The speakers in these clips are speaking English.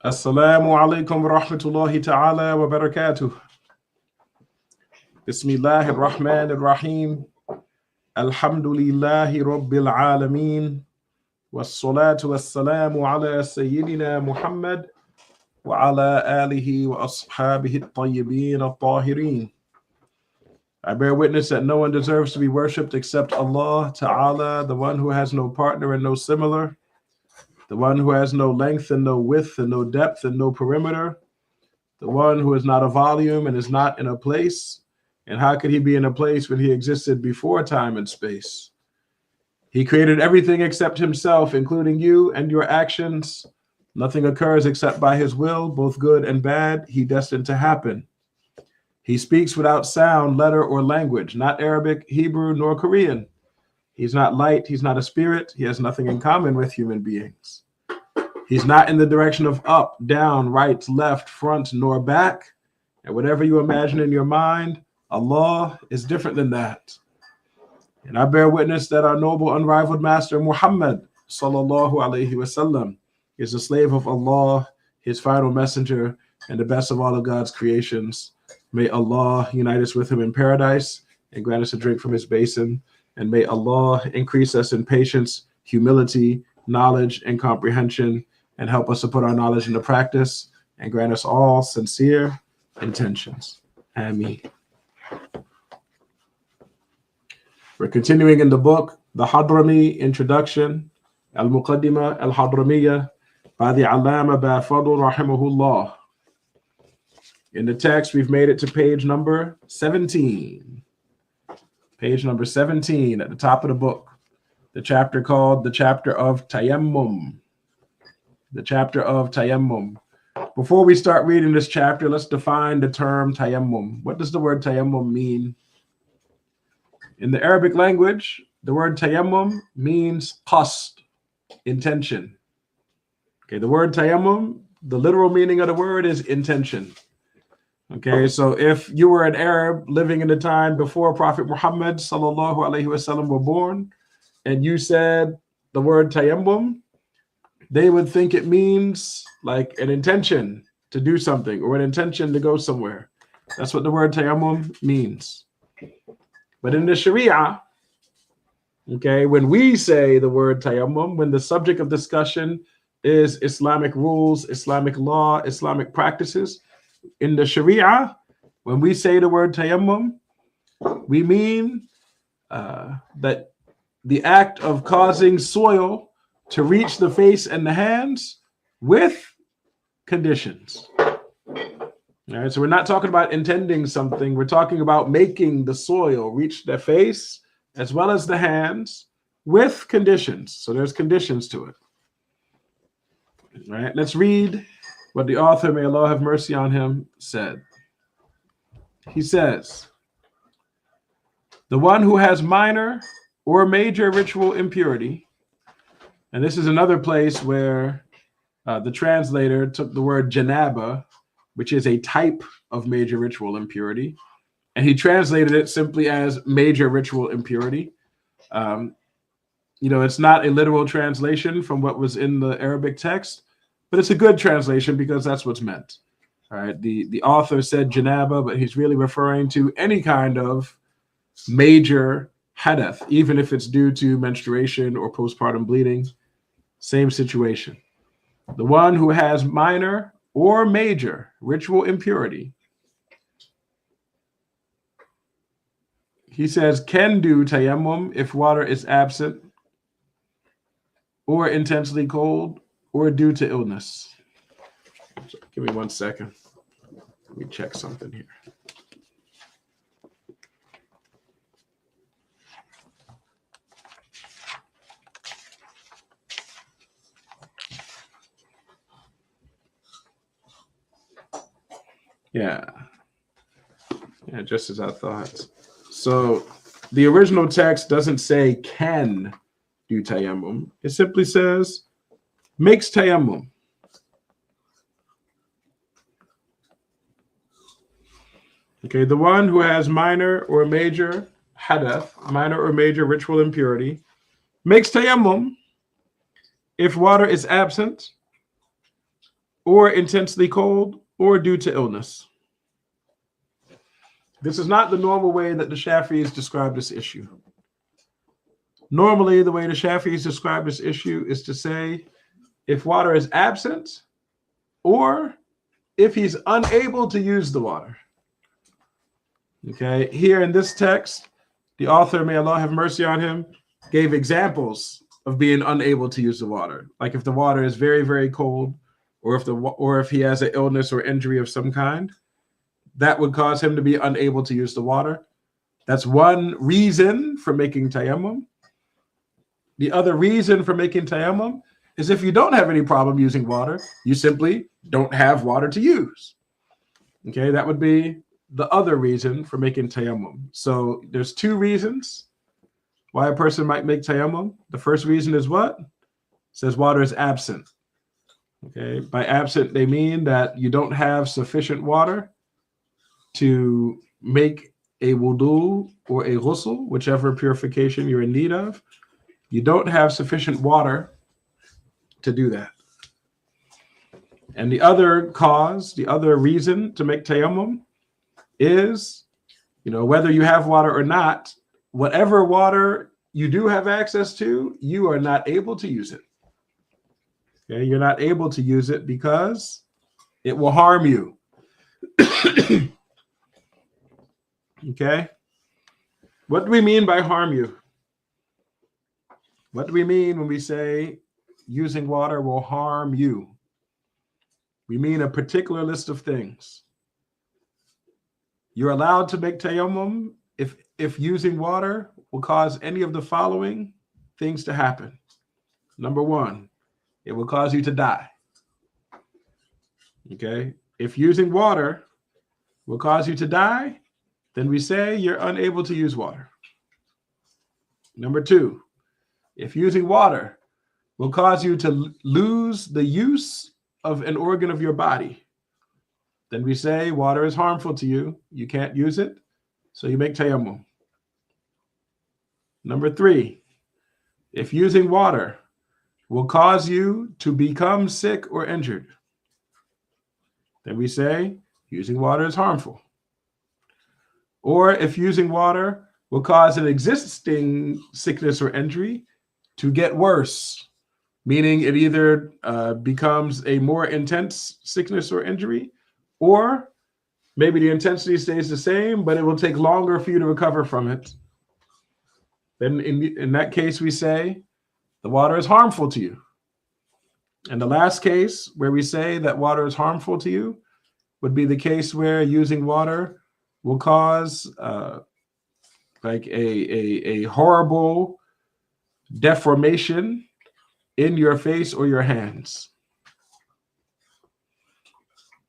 Assalamu alaikum wa rahmatullahi ta'ala wa barakatuh. Bismillahir Rahmanir Rahim. Alhamdulillahi Rabbil Alameen. Wassalatu wassalamu ala Sayyidina Muhammad wa ala alihi wa ashabihi at-tayyibin at-tahirin. I bear witness that no one deserves to be worshipped except Allah Ta'ala, the one who has no partner and no similar, the one who has no length and no width and no depth and no perimeter, the one who is not a volume and is not in a place. And how could he be in a place when he existed before time and space? He created everything except himself, including you and your actions. Nothing occurs except by his will, both good and bad, he destined to happen. He speaks without sound, letter, or language, not Arabic, Hebrew, nor Korean. He's not light, he's not a spirit, he has nothing in common with human beings. He's not in the direction of up, down, right, left, front, nor back. And whatever you imagine in your mind, Allah is different than that. And I bear witness that our noble, unrivaled master, Muhammad, sallallahu alaihi wasallam, is the slave of Allah, his final messenger, and the best of all of God's creations. May Allah unite us with him in paradise and grant us a drink from his basin. And may Allah increase us in patience, humility, knowledge, and comprehension, and help us to put our knowledge into practice, and grant us all sincere intentions. Ameen. We're continuing in the book, the Hadrami Introduction, Al-Muqaddimah Al-Hadramiyya, by the Allama Bafadl Rahimahullah. In the text, we've made it to page number 17. Page number 17 at the top of the book. The chapter called the chapter of Tayammum. The chapter of Tayammum. Before we start reading this chapter, let's define the term Tayammum. What does the word Tayammum mean? In the Arabic language, the word Tayammum means qasd, intention. Okay, the word Tayammum, the literal meaning of the word is intention. Okay, so if you were an Arab living in the time before Prophet Muhammad sallallahu alaihi wasallam were born, and you said the word tayammum, they would think it means like an intention to do something or an intention to go somewhere. That's what the word tayammum means. But in the Sharia, okay, when we say the word tayammum, when the subject of discussion is Islamic rules, Islamic law, Islamic practices, in the Sharia, when we say the word tayammum, we mean that the act of causing soil to reach the face and the hands with conditions. All right, so we're not talking about intending something. We're talking about making the soil reach the face as well as the hands with conditions. So there's conditions to it. All right, let's read what the author, may Allah have mercy on him, said. He says, the one who has minor or major ritual impurity, and this is another place where the translator took the word janaba, which is a type of major ritual impurity, and he translated it simply as major ritual impurity. It's not a literal translation from what was in the Arabic text, but it's a good translation because that's what's meant. All right. The author said janaba, but he's really referring to any kind of major hadath, even if it's due to menstruation or postpartum bleeding. Same situation. The one who has minor or major ritual impurity, he says, can do tayammum if water is absent or intensely cold or due to illness. So give me 1 second. Let me check something here. Yeah, just as I thought. So the original text doesn't say can do tayammum. It simply says makes tayammum. Okay, the one who has minor or major hadath, minor or major ritual impurity, makes tayammum if water is absent or intensely cold, or due to illness. This is not the normal way that the Shafi'is describe this issue. Normally, the way the Shafi'is describe this issue is to say if water is absent or if he's unable to use the water. Okay, here in this text, the author, may Allah have mercy on him, gave examples of being unable to use the water. Like if the water is very, very cold, or if he has an illness or injury of some kind, that would cause him to be unable to use the water. That's one reason for making tayammum. The other reason for making tayammum is if you don't have any problem using water, you simply don't have water to use. Okay, that would be the other reason for making tayammum. So there's two reasons why a person might make tayammum. The first reason is what? It says water is absent. Okay, by absent, they mean that you don't have sufficient water to make a wudu or a ghusl, whichever purification you're in need of. You don't have sufficient water to do that. And the other cause, the other reason to make tayammum is, whether you have water or not, whatever water you do have access to, you are not able to use it. Okay, you're not able to use it because it will harm you. Okay, what do we mean by harm you? What do we mean when we say using water will harm you? We mean a particular list of things. You're allowed to make tayammum if using water will cause any of the following things to happen. Number one, it will cause you to die. Okay, if using water will cause you to die, then we say you're unable to use water. Number two, if using water will cause you to lose the use of an organ of your body, then we say water is harmful to you. You can't use it, so you make tayammum. Number three, if using water will cause you to become sick or injured, then we say using water is harmful. Or if using water will cause an existing sickness or injury to get worse, meaning it either becomes a more intense sickness or injury, or maybe the intensity stays the same, but it will take longer for you to recover from it, then in that case, we say the water is harmful to you. And the last case where we say that water is harmful to you would be the case where using water will cause like a horrible deformation in your face or your hands.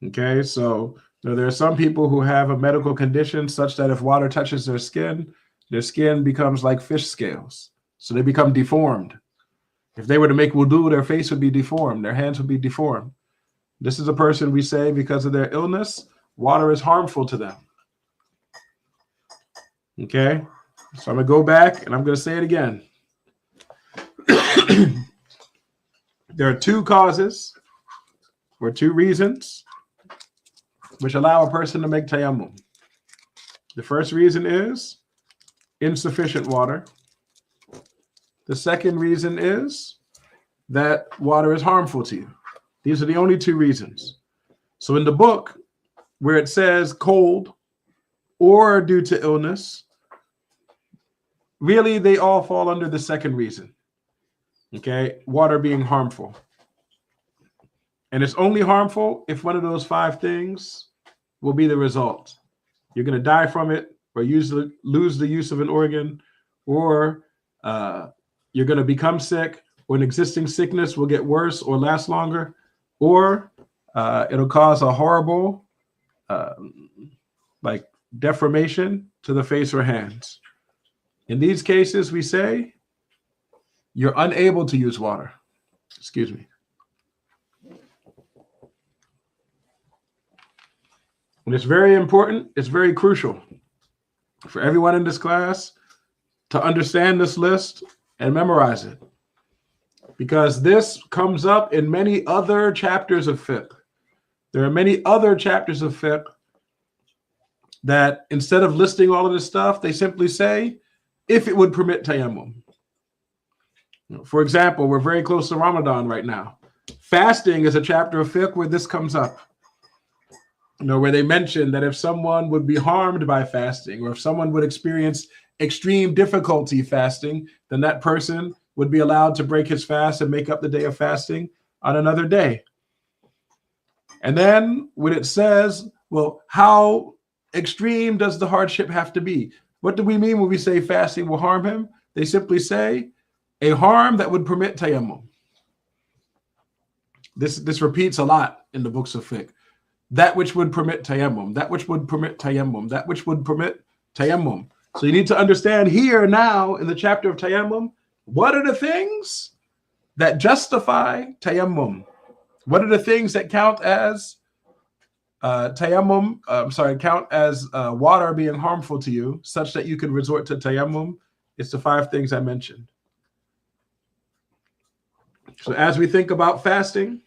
Okay, so there are some people who have a medical condition such that if water touches their skin becomes like fish scales. So they become deformed. If they were to make wudu, their face would be deformed, their hands would be deformed. This is a person we say because of their illness, water is harmful to them. Okay, so I'm going to go back and I'm going to say it again. There are two causes or two reasons which allow a person to make tayammum. The first reason is insufficient water. The second reason is that water is harmful to you. These are the only two reasons. So in the book, where it says cold or due to illness, really they all fall under the second reason. Okay, water being harmful. And it's only harmful if one of those five things will be the result. You're going to die from it, or lose the use of an organ, or you're going to become sick, or an existing sickness will get worse or last longer, or it'll cause a horrible like deformation to the face or hands. In these cases, we say you're unable to use water. Excuse me. And it's very important, it's very crucial for everyone in this class to understand this list and memorize it, because this comes up in many other chapters of fiqh. There are many other chapters of fiqh that instead of listing all of this stuff, they simply say, if it would permit tayammum. For example, we're very close to Ramadan right now. Fasting is a chapter of fiqh where this comes up. Where they mention that if someone would be harmed by fasting, or if someone would experience extreme difficulty fasting, then that person would be allowed to break his fast and make up the day of fasting on another day. And then when it says, well, how extreme does the hardship have to be? What do we mean when we say fasting will harm him? They simply say a harm that would permit tayammum. This repeats a lot in the books of fiqh. That which would permit tayammum, that which would permit tayammum, that which would permit tayammum. So you need to understand here now in the chapter of tayammum, what are the things that justify tayammum? What are the things that count as count as water being harmful to you, such that you can resort to tayammum? It's the 5 things I mentioned. So as we think about fasting,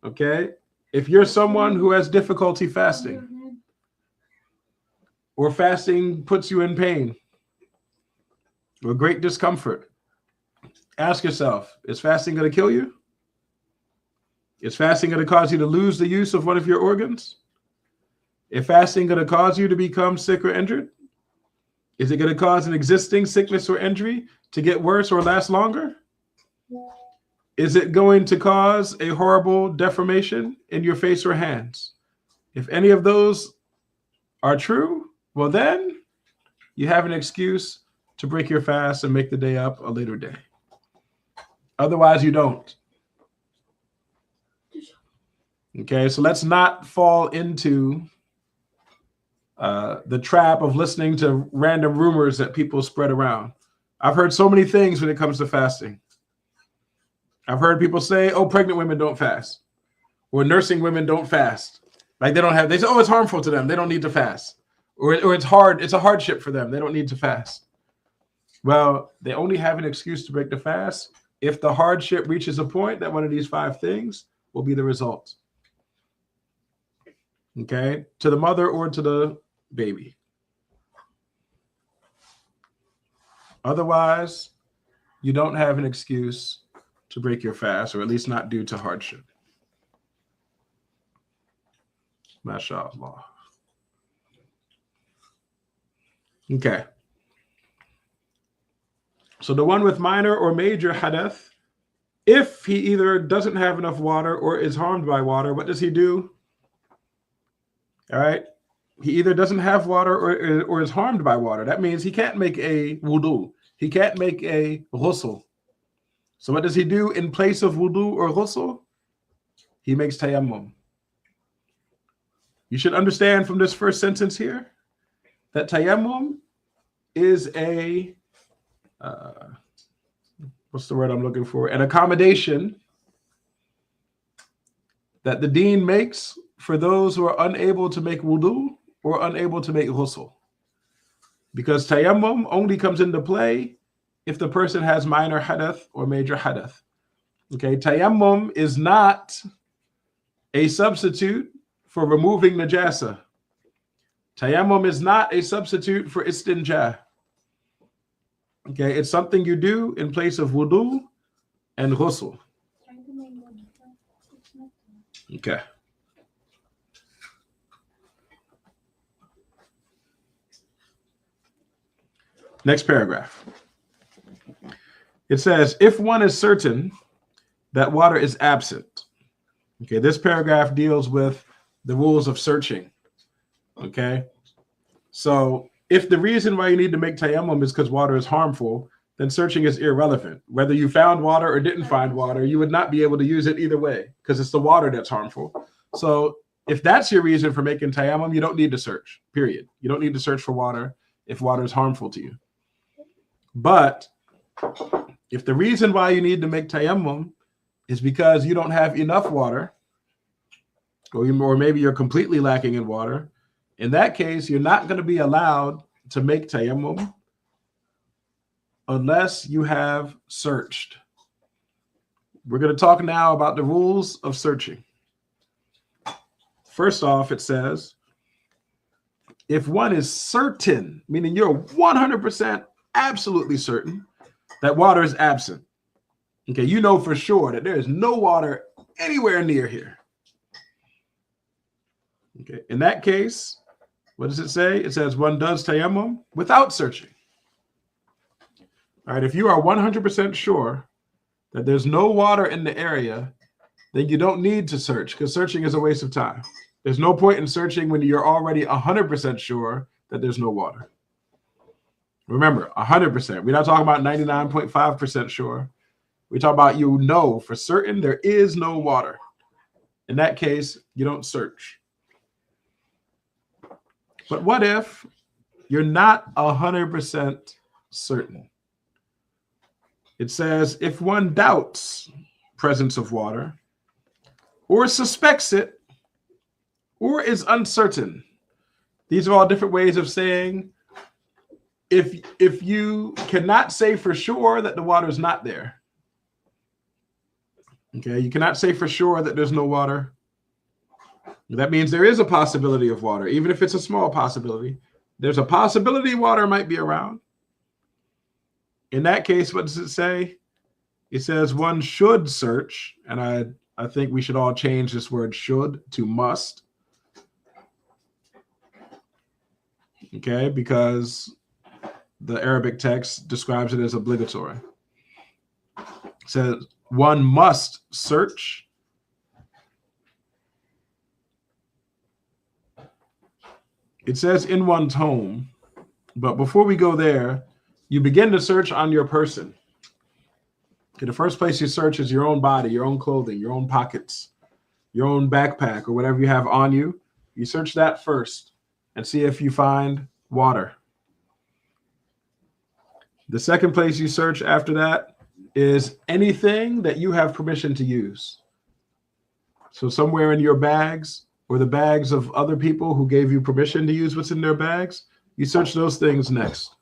okay, if you're someone who has difficulty fasting, or fasting puts you in pain or great discomfort, ask yourself, is fasting going to kill you? Is fasting going to cause you to lose the use of one of your organs? Is fasting going to cause you to become sick or injured? Is it going to cause an existing sickness or injury to get worse or last longer? Is it going to cause a horrible deformation in your face or hands? If any of those are true, well then you have an excuse to break your fast and make the day up a later day. Otherwise, you don't. Okay, so let's not fall into the trap of listening to random rumors that people spread around. I've heard so many things when it comes to fasting. I've heard people say, oh, pregnant women don't fast, or nursing women don't fast. Like they say, oh, it's harmful to them, they don't need to fast. Or it's hard, it's a hardship for them, they don't need to fast. Well, they only have an excuse to break the fast if the hardship reaches a point that one of these 5 things will be the result. Okay, to the mother or to the baby. Otherwise, you don't have an excuse to break your fast, or at least not due to hardship. MashaAllah. Okay. So the one with minor or major hadath, if he either doesn't have enough water or is harmed by water, what does he do? All right. He either doesn't have water or is harmed by water. That means he can't make a wudu. He can't make a ghusl. So what does he do in place of wudu or ghusl? He makes tayammum. You should understand from this first sentence here that tayammum is a, what's the word I'm looking for? An accommodation that the deen makes for those who are unable to make wudu or unable to make ghusl. Because tayammum only comes into play if the person has minor hadath or major hadath. Okay, tayammum is not a substitute for removing najasa. Tayammum is not a substitute for istinja. Okay, it's something you do in place of wudu and ghusl. Okay. Next paragraph. It says, if one is certain that water is absent. Okay, this paragraph deals with the rules of searching. Okay, so if the reason why you need to make tayammum is because water is harmful, then searching is irrelevant. Whether you found water or didn't find water, you would not be able to use it either way because it's the water that's harmful. So if that's your reason for making tayammum, you don't need to search, period. You don't need to search for water if water is harmful to you. But if the reason why you need to make tayammum is because you don't have enough water, or maybe you're completely lacking in water, in that case, you're not going to be allowed to make tayammum unless you have searched. We're going to talk now about the rules of searching. First off, it says, if one is certain, meaning you're 100% absolutely certain that water is absent. Okay, you know for sure that there is no water anywhere near here. Okay, in that case, what does it say? It says one does tayammum without searching. All right, if you are 100% sure that there's no water in the area, then you don't need to search, because searching is a waste of time. There's no point in searching when you're already 100% sure that there's no water. Remember, 100%. We're not talking about 99.5% sure. We're talking about you know for certain there is no water. In that case, you don't search. But what if you're not 100% certain? It says, if one doubts presence of water, or suspects it, or is uncertain. These are all different ways of saying if you cannot say for sure that the water is not there. Okay, you cannot say for sure that there's no water. That means there is a possibility of water, even if it's a small possibility. There's a possibility water might be around. In that case, what does it say? It says one should search, and I think we should all change this word should to must. Okay, because the Arabic text describes it as obligatory. It says one must search. It says in one's home, but before we go there, you begin to search on your person. Okay, the first place you search is your own body, your own clothing, your own pockets, your own backpack, or whatever you have on you. You search that first and see if you find water. The second place you search after that is anything that you have permission to use. So somewhere in your bags or the bags of other people who gave you permission to use what's in their bags, you search those things next.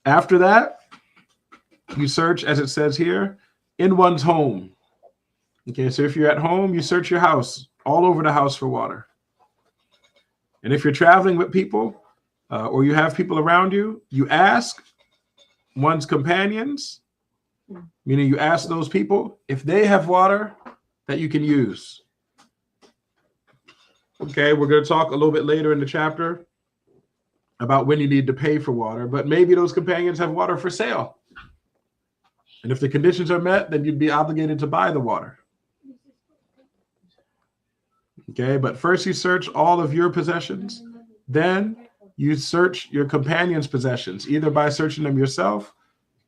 After that, you search, as it says here, in one's home. Okay, so if you're at home, you search your house, all over the house for water. And if you're traveling with people or you have people around you, you ask one's companions, meaning you ask those people if they have water that you can use. Okay, we're going to talk a little bit later in the chapter about when you need to pay for water, but maybe those companions have water for sale. And if the conditions are met, then you'd be obligated to buy the water. Okay, but first you search all of your possessions. Then you search your companion's possessions, either by searching them yourself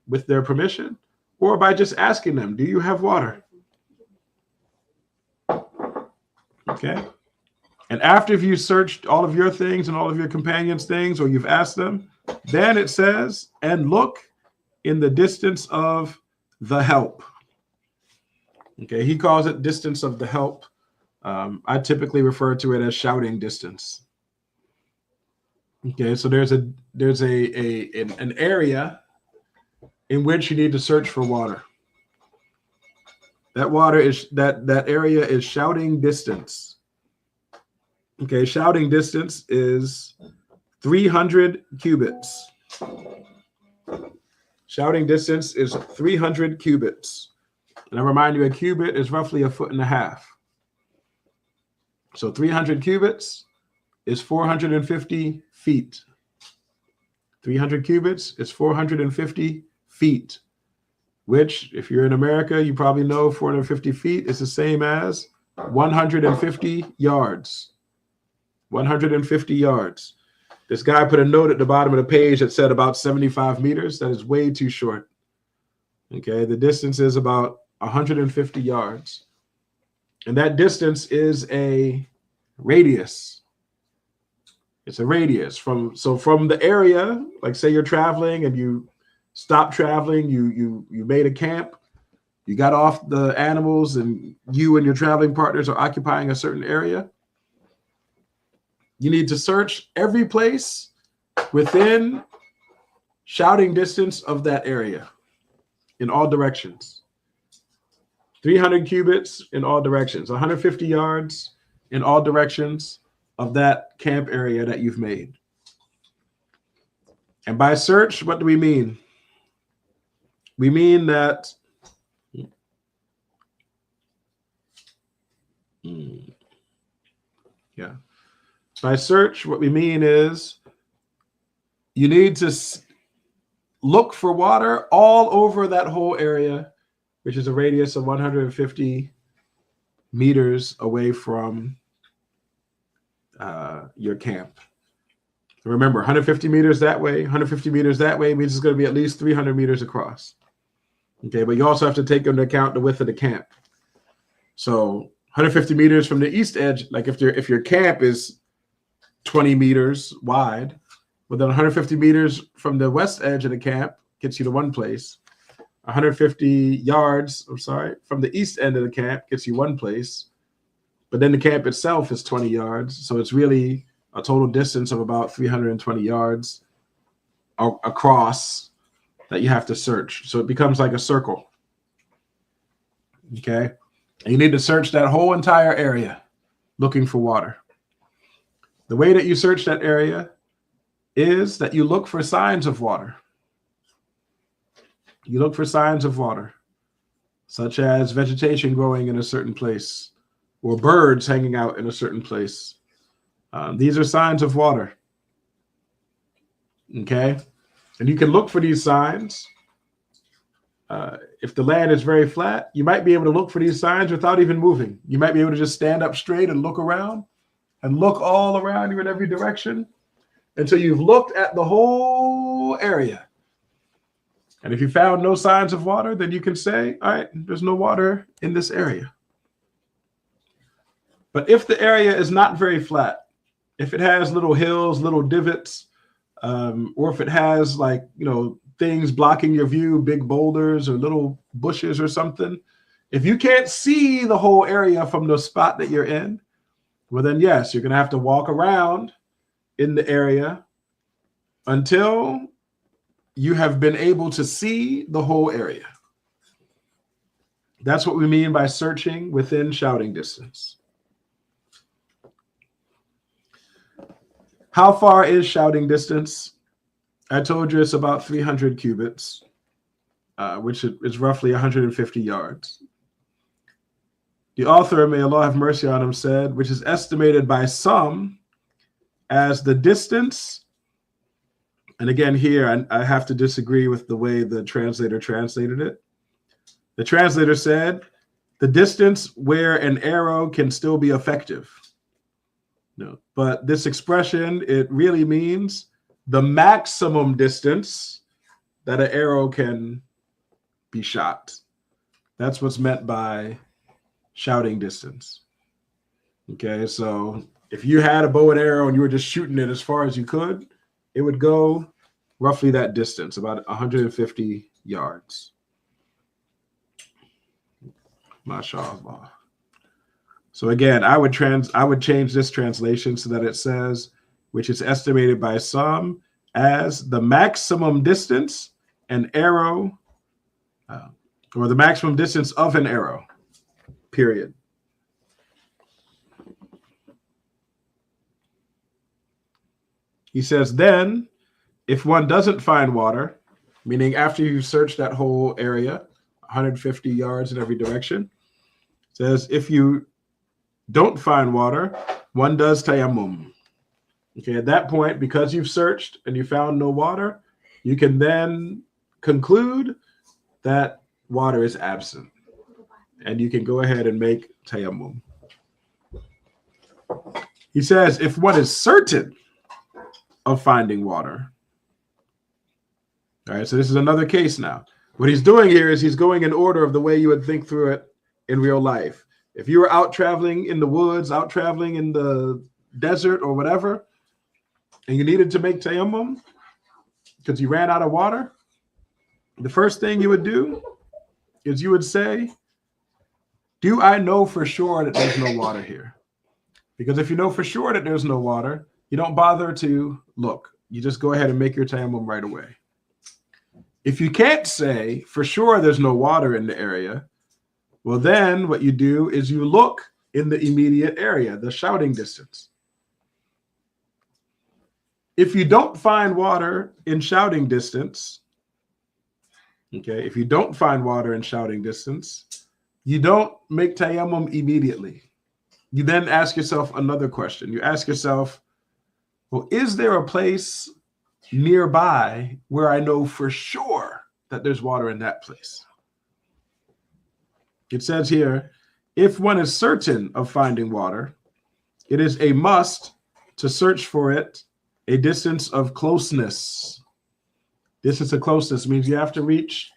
with their permission or by just asking them, do you have water? Okay. And after you've searched all of your things and all of your companions' things, or you've asked them, then it says, and look in the distance of the help. Okay, he calls it distance of the help. I typically refer to it as shouting distance. Okay, so there's an area in which you need to search for water. That water is that area is shouting distance. Okay, shouting distance is 300 cubits. Shouting distance is 300 cubits. And I remind you, a cubit is roughly 1.5 feet. So 300 cubits is 450 feet. 300 cubits is 450 feet, which, if you're in America, you probably know 450 feet is the same as 150 yards. 150 yards. This guy put a note at the bottom of the page that said about 75 meters. That is way too short. Okay, the distance is about 150 yards. And that distance is a radius. It's a radius from the area, like say you're traveling and you stop traveling, you made a camp, you got off the animals, and you and your traveling partners are occupying a certain area. You need to search every place within shouting distance of that area in all directions. 300 cubits in all directions, 150 yards in all directions of that camp area that you've made. And by search, what do we mean? We mean that by search, what we mean is you need to look for water all over that whole area, which is a radius of 150 meters away from your camp. Remember, 150 meters that way, 150 meters that way means it's going to be at least 300 meters across. Okay, but you also have to take into account the width of the camp. So 150 meters from the east edge, like if your camp is 20 meters wide, well then 150 meters from the west edge of the camp gets you to one place. 150 yards, from the east end of the camp gets you one place. But then the camp itself is 20 yards. So it's really a total distance of about 320 yards across that you have to search. So it becomes like a circle. Okay. And you need to search that whole entire area looking for water. The way that you search that area is that you look for signs of water. You look for signs of water, such as vegetation growing in a certain place or birds hanging out in a certain place. These are signs of water. Okay. And you can look for these signs. If the land is very flat, you might be able to look for these signs without even moving. You might be able to just stand up straight and look around and look all around you in every direction until you've looked at the whole area. And if you found no signs of water, then you can say, all right, there's no water in this area. But if the area is not very flat, if it has little hills, little divots, or if it has things blocking your view, big boulders or little bushes or something, if you can't see the whole area from the spot that you're in, well then yes, you're going to have to walk around in the area until you have been able to see the whole area. That's what we mean by searching within shouting distance. How far is shouting distance? I told you it's about 300 cubits, which is roughly 150 yards. The author, may Allah have mercy on him, said, which is estimated by some as the distance. And again, here, I have to disagree with the way the translator translated it. The translator said, the distance where an arrow can still be effective. No, but this expression, it really means the maximum distance that an arrow can be shot. That's what's meant by shouting distance. Okay, so if you had a bow and arrow and you were just shooting it as far as you could, it would go roughly that distance, about 150 yards. MashaAllah. So again, I would change this translation so that it says, which is estimated by some as the maximum distance an arrow, or the maximum distance of an arrow, period. He says, then, if one doesn't find water, meaning after you've searched that whole area, 150 yards in every direction, says if you don't find water, one does tayammum. Okay, at that point, because you've searched and you found no water, you can then conclude that water is absent. And you can go ahead and make tayammum. He says, if one is certain of finding water. All right, so this is another case now. What he's doing here is he's going in order of the way you would think through it in real life. If you were out traveling in the woods, out traveling in the desert or whatever, and you needed to make tayammum because you ran out of water, the first thing you would do is you would say, do I know for sure that there's no water here? Because if you know for sure that there's no water, you don't bother to look. You just go ahead and make your tayammum right away. If you can't say for sure there's no water in the area, well, then what you do is you look in the immediate area, the shouting distance. If you don't find water in shouting distance, okay, if you don't find water in shouting distance, you don't make tayammum immediately. You then ask yourself another question. You ask yourself, well, is there a place nearby where I know for sure that there's water in that place? It says here, if one is certain of finding water, it is a must to search for it a distance of closeness. Distance of closeness means you have to reach,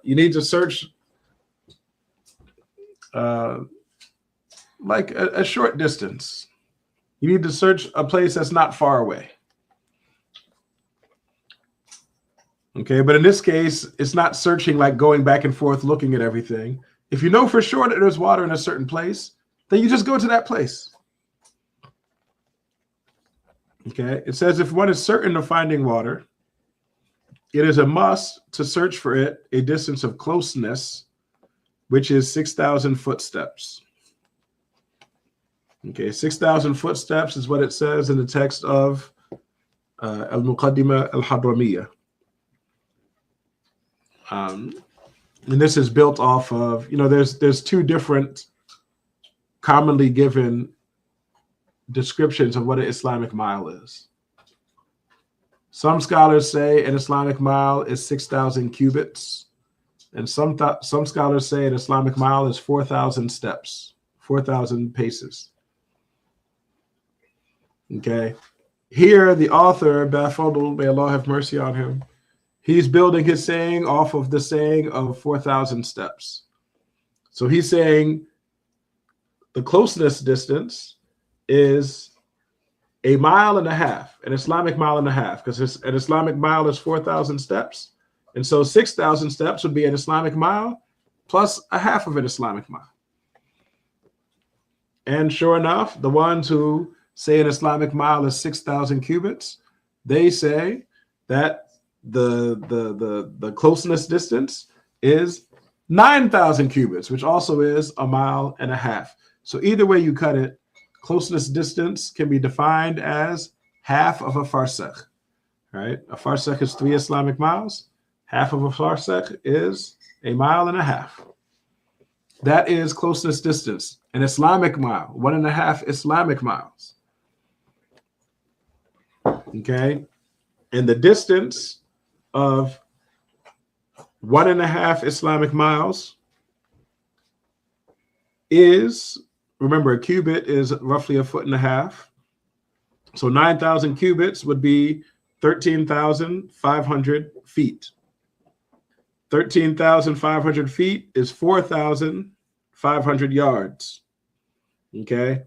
you need to search like a short distance. You need to search a place that's not far away. Okay, but in this case, it's not searching like going back and forth looking at everything. If you know for sure that there's water in a certain place, then you just go to that place. Okay, it says if one is certain of finding water, it is a must to search for it a distance of closeness, which is 6,000 footsteps. Okay, 6,000 footsteps is what it says in the text of Al-Muqaddimah Al-Hadramiyya. And this is built off of, there's two different commonly given descriptions of what an Islamic mile is. Some scholars say an Islamic mile is 6,000 cubits, and some scholars say an Islamic mile is 4,000 steps, 4,000 paces. Okay, here the author, Bafadl, may Allah have mercy on him, he's building his saying off of the saying of 4,000 steps. So he's saying the closeness distance is a mile and a half, an Islamic mile and a half, because an Islamic mile is 4,000 steps. And so 6,000 steps would be an Islamic mile plus a half of an Islamic mile. And sure enough, the ones who say an Islamic mile is 6,000 cubits, they say that the closeness distance is 9,000 cubits, which also is a mile and a half. So either way you cut it, closeness distance can be defined as half of a farsakh, right? A farsakh is 3 Islamic miles. Half of a farsakh is a mile and a half. That is closeness distance. An Islamic mile, 1.5 Islamic miles. Okay? And the distance of 1.5 Islamic miles is, remember, a cubit is roughly 1.5 feet. So 9,000 cubits would be 13,500 feet. 13,500 feet is 4,500 yards. Okay?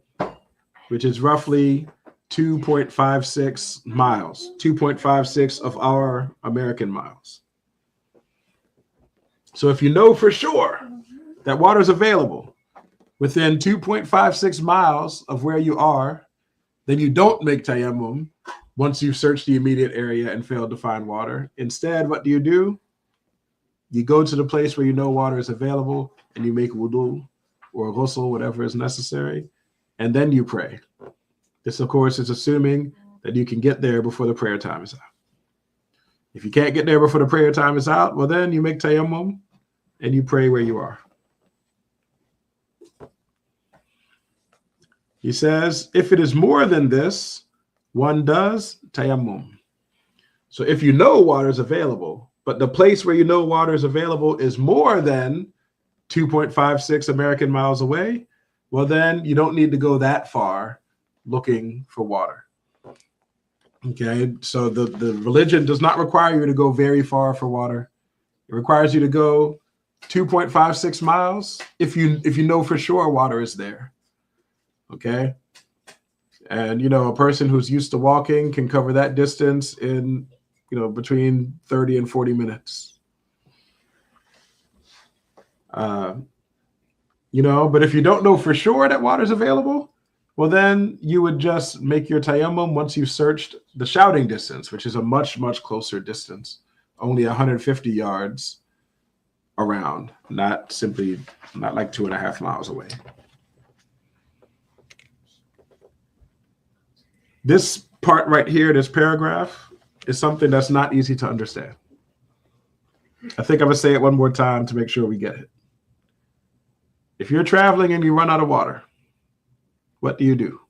Which is roughly 2.56 miles, 2.56 of our American miles. So if you know for sure that water is available within 2.56 miles of where you are, then you don't make tayammum once you've searched the immediate area and failed to find water. Instead, what do? You go to the place where you know water is available and you make wudu or ghusl, whatever is necessary, and then you pray. This, of course, is assuming that you can get there before the prayer time is out. If you can't get there before the prayer time is out, well, then you make tayammum and you pray where you are. He says, if it is more than this, one does tayammum. So if you know water is available, but the place where you know water is available is more than 2.56 American miles away, well, then you don't need to go that far looking for water. Okay, so the religion does not require you to go very far for water. It requires you to go 2.56 miles if you know for sure water is there. Okay, and a person who's used to walking can cover that distance in between 30 and 40 minutes. But if you don't know for sure that water is available, well, then you would just make your tayammum once you've searched the shouting distance, which is a much, much closer distance, only 150 yards around, not like 2.5 miles away. This part right here, this paragraph, is something that's not easy to understand. I think I'm going to say it one more time to make sure we get it. If you're traveling and you run out of water, what do you do?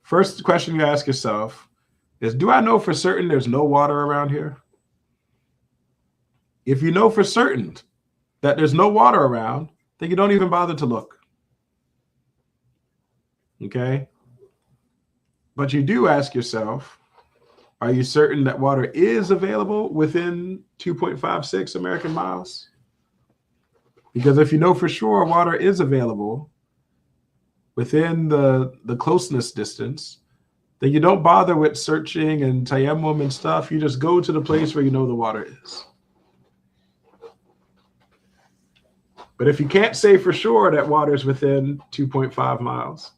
First question you ask yourself is, do I know for certain there's no water around here? If you know for certain that there's no water around, then you don't even bother to look. Okay? But you do ask yourself, are you certain that water is available within 2.56 American miles? Because if you know for sure water is available within the closeness distance, then you don't bother with searching and tayammum and stuff. You just go to the place where you know the water is. But if you can't say for sure that water is within 2.5 miles,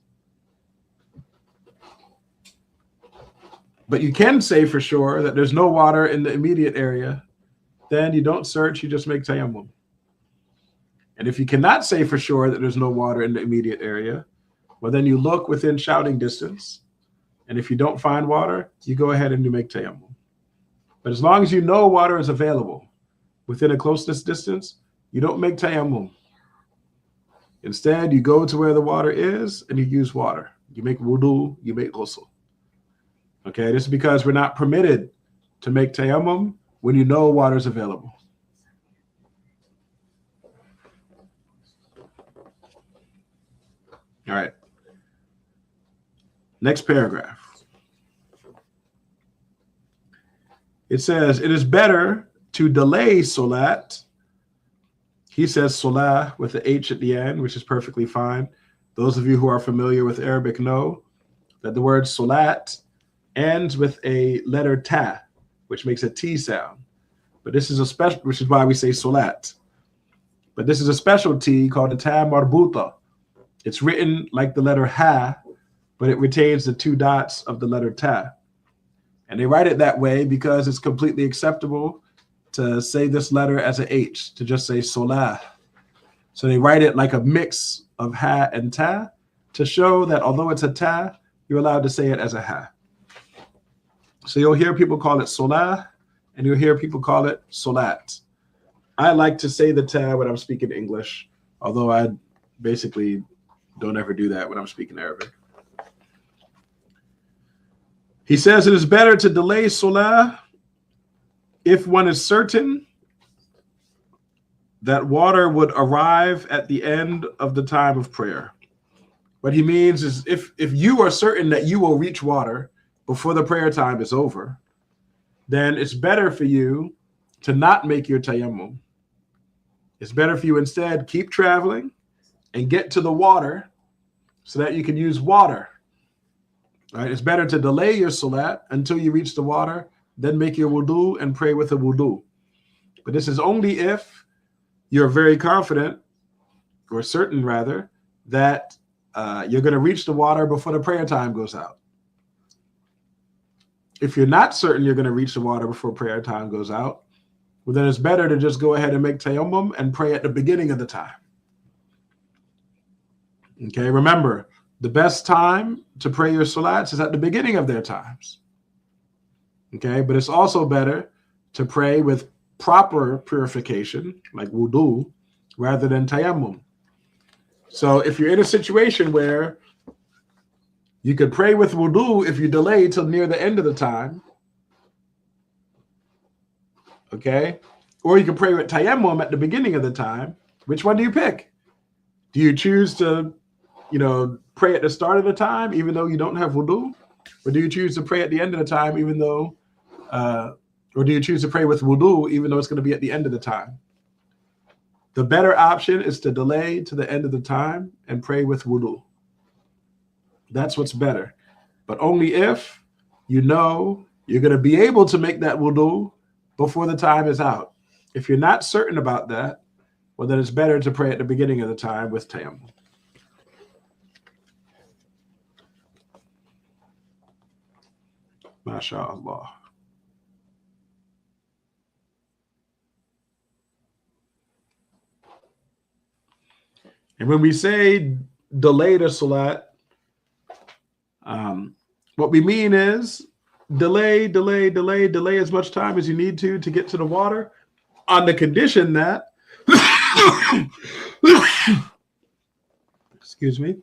but you can say for sure that there's no water in the immediate area, then you don't search, you just make tayammum. And if you cannot say for sure that there's no water in the immediate area, well, then you look within shouting distance. And if you don't find water, you go ahead and you make tayammum. But as long as you know water is available within a closeness distance, you don't make tayammum. Instead, you go to where the water is and you use water. You make wudu, you make ghusl. Okay, this is because we're not permitted to make tayammum when you know water is available. All right. Next paragraph. It says, it is better to delay salat. He says salah with the H at the end, which is perfectly fine. Those of you who are familiar with Arabic know that the word salat ends with a letter ta, which makes a T sound. But this is a special, which is why we say salat. But this is a special T called a ta marbuta. It's written like the letter ha, but it retains the two dots of the letter ta. And they write it that way because it's completely acceptable to say this letter as a H, to just say solah. So they write it like a mix of ha and ta to show that although it's a ta, you're allowed to say it as a ha. So you'll hear people call it solah, and you'll hear people call it solat. I like to say the ta when I'm speaking English, although I basically don't ever do that when I'm speaking Arabic. He says it is better to delay salah if one is certain that water would arrive at the end of the time of prayer. What he means is if you are certain that you will reach water before the prayer time is over, then it's better for you to not make your tayammum. It's better for you instead keep traveling and get to the water so that you can use water. Right? It's better to delay your salat until you reach the water, then make your wudu and pray with a wudu. But this is only if you're very confident, or certain rather, that you're going to reach the water before the prayer time goes out. If you're not certain you're going to reach the water before prayer time goes out, well, then it's better to just go ahead and make tayammum and pray at the beginning of the time. Okay, remember, the best time to pray your salats is at the beginning of their times. Okay, but it's also better to pray with proper purification, like wudu, rather than tayammum. So if you're in a situation where you could pray with wudu if you delay till near the end of the time, okay, or you can pray with tayammum at the beginning of the time, which one do you pick? Do you choose to, pray at the start of the time, even though you don't have wudu? Or do you choose to pray at the end of the time, even though, or do you choose to pray with wudu, even though it's going to be at the end of the time? The better option is to delay to the end of the time and pray with wudu. That's what's better. But only if you know you're going to be able to make that wudu before the time is out. If you're not certain about that, well, then it's better to pray at the beginning of the time with tayammum. MashaAllah. And when we say delay the salat, What we mean is delay as much time as you need to get to the water, on the condition that excuse me.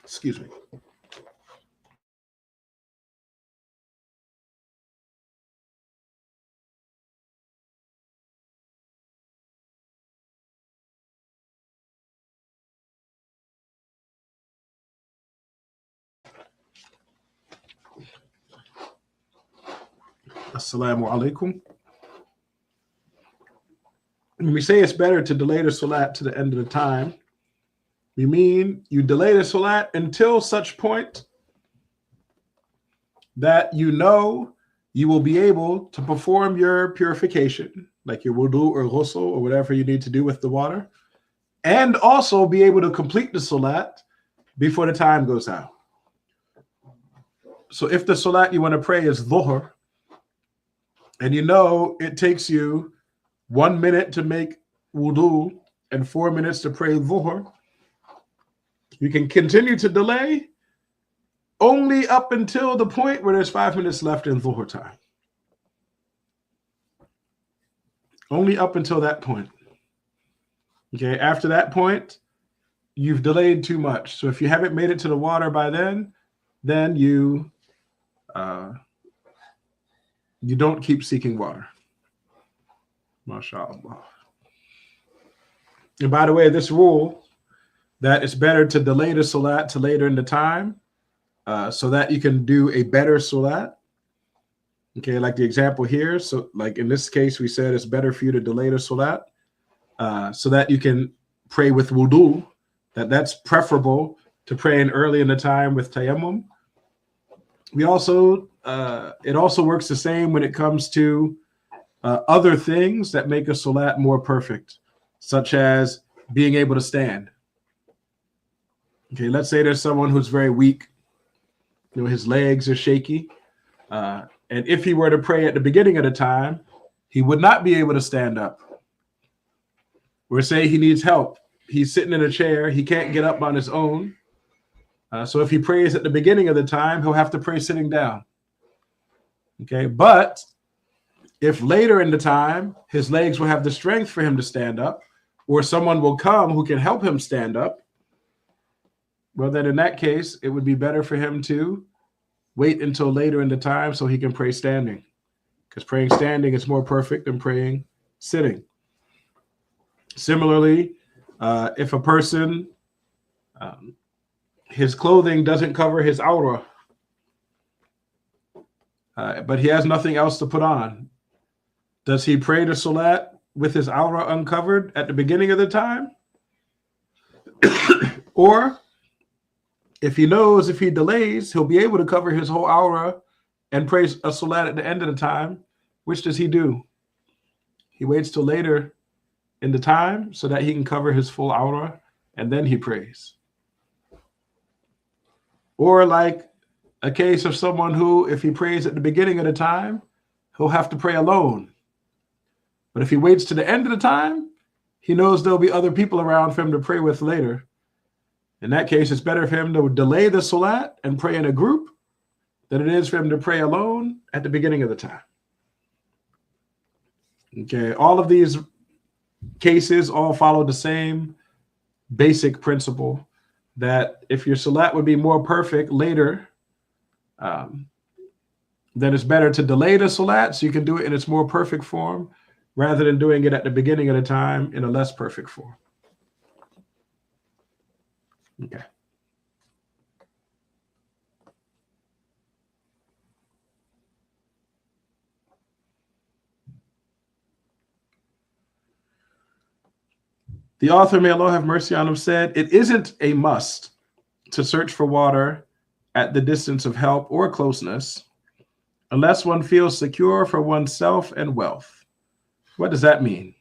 Excuse me. Assalamu alaikum. When we say it's better to delay the salat to the end of the time, we mean you delay the salat until such point that you know you will be able to perform your purification, like your wudu or ghusl or whatever you need to do with the water, and also be able to complete the salat before the time goes out. So if the salat you want to pray is dhuhr, and you know it takes you 1 minute to make wudu and 4 minutes to pray dhuhr, you can continue to delay only up until the point where there's 5 minutes left in dhuhr time. Only up until that point. Okay, after that point, you've delayed too much. So if you haven't made it to the water by then you don't keep seeking water. MashaAllah. And by the way, this rule that it's better to delay the salat to later in the time so that you can do a better salat. Okay, like the example here. So like in this case, we said it's better for you to delay the salat so that you can pray with wudu. That's preferable to praying early in the time with tayammum. We also, it also works the same when it comes to other things that make a salat more perfect, such as being able to stand. Okay, let's say there's someone who's very weak, his legs are shaky, and if he were to pray at the beginning of the time, he would not be able to stand up. Or say he needs help. He's sitting in a chair, he can't get up on his own. So if he prays at the beginning of the time, he'll have to pray sitting down. Okay, but if later in the time, his legs will have the strength for him to stand up, or someone will come who can help him stand up, well, then in that case, it would be better for him to wait until later in the time so he can pray standing, because praying standing is more perfect than praying sitting. Similarly, if a person, his clothing doesn't cover his awrah, but he has nothing else to put on, does he pray the salat with his awrah uncovered at the beginning of the time? Or if he knows if he delays, he'll be able to cover his whole awrah and pray a salat at the end of the time, which does he do? He waits till later in the time so that he can cover his full awrah, and then he prays. Or like a case of someone who, if he prays at the beginning of the time, he'll have to pray alone. But if he waits to the end of the time, he knows there'll be other people around for him to pray with later. In that case, it's better for him to delay the salat and pray in a group than it is for him to pray alone at the beginning of the time. Okay, all of these cases all follow the same basic principle that if your salat would be more perfect later, then it's better to delay the salat so you can do it in its more perfect form rather than doing it at the beginning of the time in a less perfect form. Okay. The author, may Allah have mercy on him, said, it isn't a must to search for water at the distance of help or closeness unless one feels secure for oneself and wealth. What does that mean?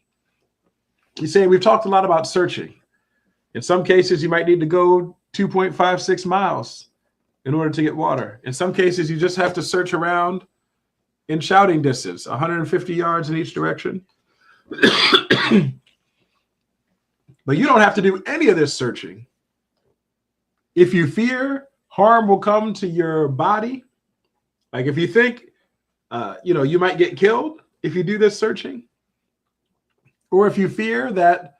You say, we've talked a lot about searching. In some cases, you might need to go 2.56 miles in order to get water. In some cases, you just have to search around in shouting distance, 150 yards in each direction. But you don't have to do any of this searching. If you fear harm will come to your body, like if you think, you might get killed if you do this searching, or if you fear that,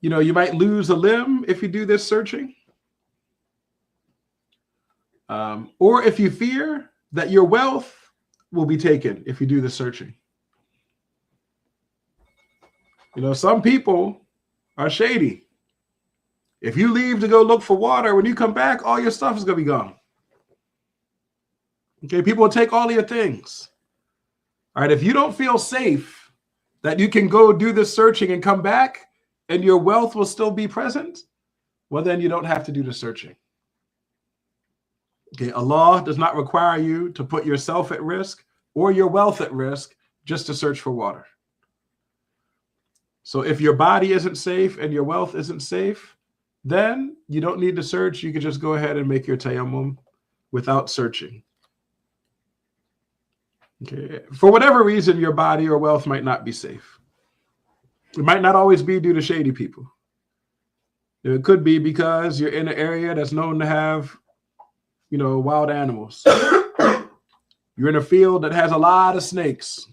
you might lose a limb if you do this searching, or if you fear that your wealth will be taken if you do the searching. Some people are shady. If you leave to go look for water, when you come back, all your stuff is going to be gone. Okay, people will take all of your things. All right, if you don't feel safe that you can go do this searching and come back and your wealth will still be present, well, then you don't have to do the searching. Okay, Allah does not require you to put yourself at risk or your wealth at risk just to search for water. So if your body isn't safe and your wealth isn't safe, then you don't need to search. You can just go ahead and make your tayammum without searching. Okay. For whatever reason, your body or wealth might not be safe. It might not always be due to shady people. It could be because you're in an area that's known to have, wild animals. You're in a field that has a lot of snakes.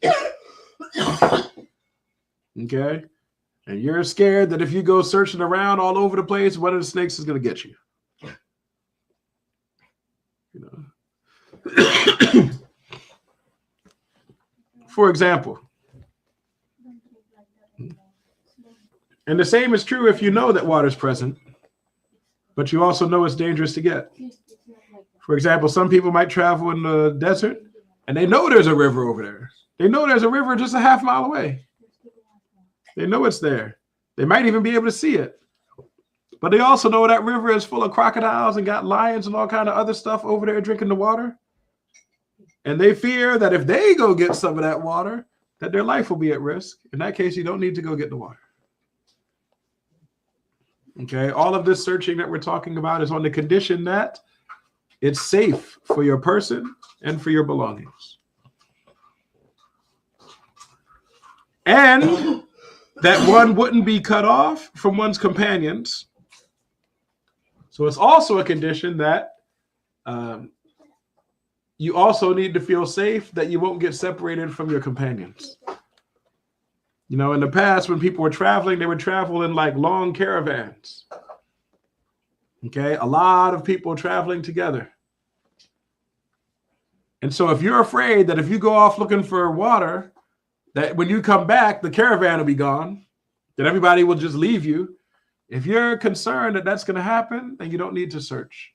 Okay. And you're scared that if you go searching around all over the place, one of the snakes is going to get you. For example. And the same is true if you know that water is present, but you also know it's dangerous to get. For example, some people might travel in the desert and they know there's a river over there. They know there's a river just a half mile away. They know it's there. They might even be able to see it. But they also know that river is full of crocodiles and got lions and all kind of other stuff over there drinking the water. And they fear that if they go get some of that water, that their life will be at risk. In that case, you don't need to go get the water. Okay, all of this searching that we're talking about is on the condition that it's safe for your person and for your belongings. And that one wouldn't be cut off from one's companions. So it's also a condition that you also need to feel safe that you won't get separated from your companions. In the past, when people were traveling, they would travel in like long caravans. Okay, a lot of people traveling together. And so if you're afraid that if you go off looking for water, that when you come back, the caravan will be gone, that everybody will just leave you. If you're concerned that that's going to happen, then you don't need to search.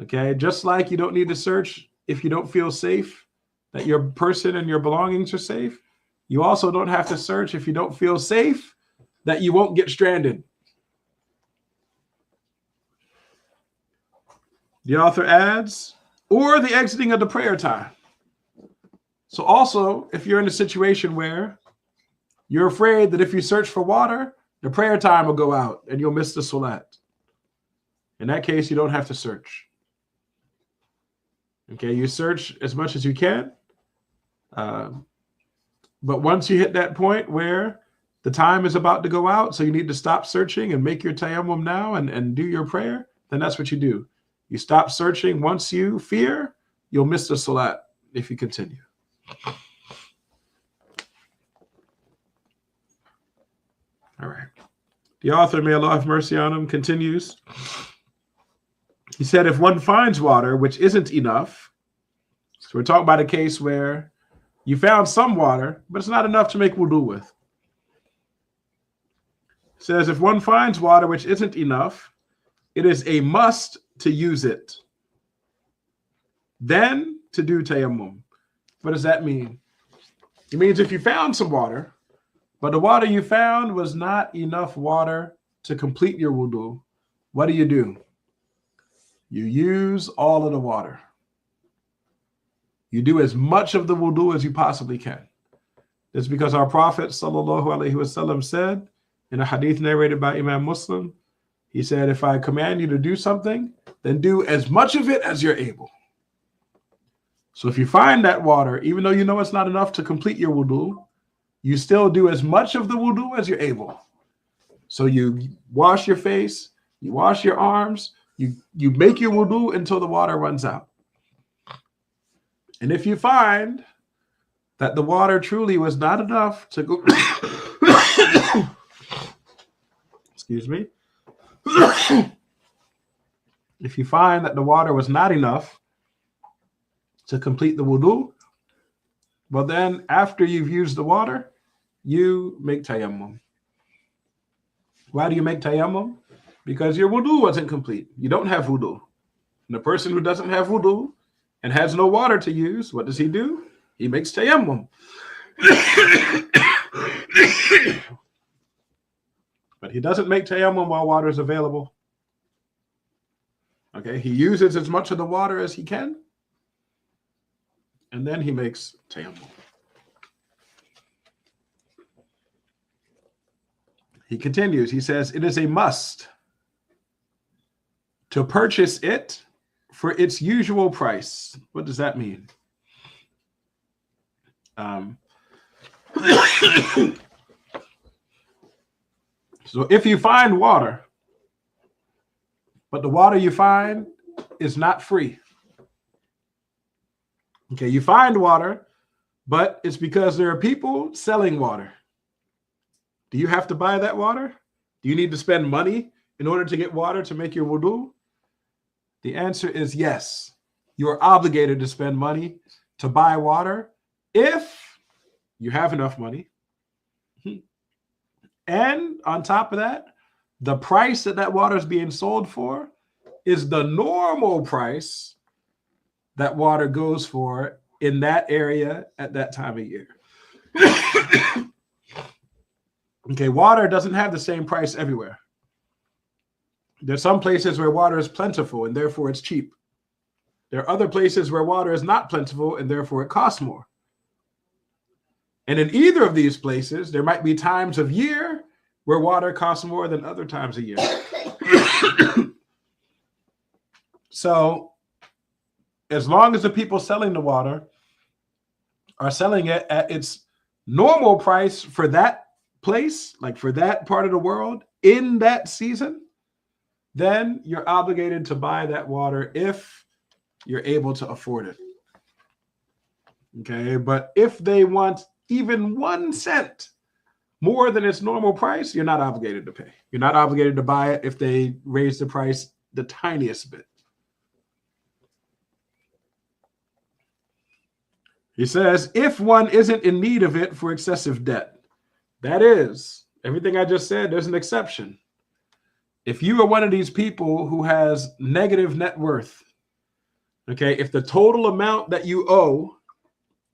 Okay, just like you don't need to search if you don't feel safe, that your person and your belongings are safe. You also don't have to search if you don't feel safe that you won't get stranded. The author adds, or the exiting of the prayer time. So also, if you're in a situation where you're afraid that if you search for water, the prayer time will go out and you'll miss the salat. In that case, you don't have to search. Okay, you search as much as you can. But once you hit that point where the time is about to go out, so you need to stop searching and make your tayammum now and do your prayer, then that's what you do. You stop searching. Once you fear, you'll miss the salat if you continue. All right. The author, may Allah have mercy on him, continues. He said, if one finds water which isn't enough, so we're talking about a case where you found some water, but it's not enough to make wudu with. It says, if one finds water which isn't enough, it is a must to use it. Then to do tayammum. What does that mean? It means if you found some water, but the water you found was not enough water to complete your wudu, what do? You use all of the water. You do as much of the wudu as you possibly can. It's because our Prophet ﷺ said in a hadith narrated by Imam Muslim, he said, if I command you to do something, then do as much of it as you're able. So if you find that water, even though you know it's not enough to complete your wudu, you still do as much of the wudu as you're able. So you wash your face, you wash your arms, you make your wudu until the water runs out. And if you find that the water truly was not enough to go, excuse me, if you find that the water was not enough to complete the wudu, well then after you've used the water, you make tayammum. Why do you make tayammum? Because your wudu wasn't complete. You don't have wudu. And the person who doesn't have wudu and has no water to use, what does he do? He makes tayammum. But he doesn't make tayammum while water is available. Okay, he uses as much of the water as he can, and then he makes tayammum. He continues, he says, it is a must to purchase it for its usual price. What does that mean? So if you find water, but the water you find is not free. Okay, you find water, but it's because there are people selling water. Do you have to buy that water? Do you need to spend money in order to get water to make your wudu? The answer is yes. You are obligated to spend money to buy water if you have enough money. And on top of that, the price that water is being sold for is the normal price that water goes for in that area at that time of year. Okay, water doesn't have the same price everywhere. There's some places where water is plentiful and therefore it's cheap. There are other places where water is not plentiful and therefore it costs more. And in either of these places, there might be times of year where water costs more than other times of year. So as long as the people selling the water are selling it at its normal price for that place, like for that part of the world in that season, then you're obligated to buy that water if you're able to afford it. Okay, but if they want even 1 cent more than its normal price, you're not obligated to pay. You're not obligated to buy it if they raise the price the tiniest bit. He says, if one isn't in need of it for excessive debt, that is, everything I just said, there's an exception. If you are one of these people who has negative net worth, okay, if the total amount that you owe